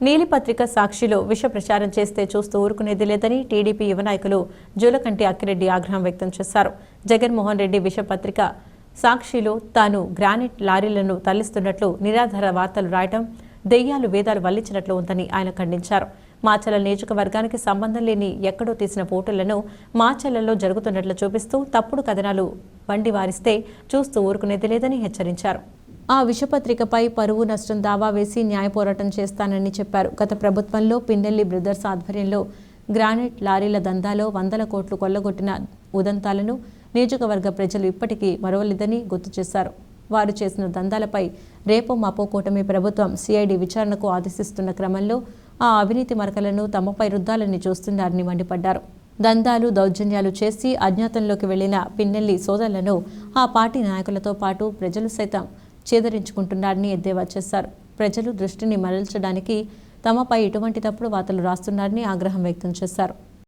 నీలిపత్రిక సాక్షిలో విష ప్రచారం చేస్తే చూస్తూ ఊరుకునేది లేదని టీడీపీ యువ నాయకులు జూలకంటి అక్కిరెడ్డి ఆగ్రహం వ్యక్తం చేశారు. జగన్మోహన్ రెడ్డి విషపత్రిక సాక్షిలో తాను గ్రానైట్ లారీలను తరలిస్తున్నట్లు నిరాధార వార్తలు రాయడం దెయ్యాలు వేదాలు వల్లించినట్లు ఉందని ఆయన ఖండించారు. మాచర్ల నియోజకవర్గానికి సంబంధం లేని ఎక్కడో తీసిన ఫోటోలను మాచర్లలో జరుగుతున్నట్లు చూపిస్తూ తప్పుడు కథనాలు వండి వారిస్తే చూస్తూ ఊరుకునేది లేదని హెచ్చరించారు. ఆ విషపత్రికపై పరువు నష్టం దావా వేసి న్యాయ పోరాటం చేస్తానని చెప్పారు. గత ప్రభుత్వంలో పిన్నెల్లి బ్రదర్స్ ఆధ్వర్యంలో గ్రానైట్ లారీల దందాలో 100 కోట్లు కొల్లగొట్టిన ఉదంతాలను నియోజకవర్గ ప్రజలు ఇప్పటికీ మరవలేదని గుర్తు చేశారు. వారు చేసిన దందాలపై రేపో మాపో కూటమి ప్రభుత్వం సిఐడి విచారణకు ఆదేశిస్తున్న క్రమంలో ఆ అవినీతి మరకలను తమపై రుద్దాలని చూస్తున్నారని మండిపడ్డారు. దందాలు దౌర్జన్యాలు చేసి అజ్ఞాతంలోకి వెళ్లిన పిన్నెల్లి సోదరులను ఆ పార్టీ నాయకులతో పాటు ప్రజలు సైతం చేదరించుకుంటున్నారని ఎద్దేవా చేశారు. ప్రజలు దృష్టిని మరల్చడానికి తమపై ఇటువంటి తప్పుడు వార్తలు రాస్తున్నారని ఆగ్రహం వ్యక్తం చేశారు.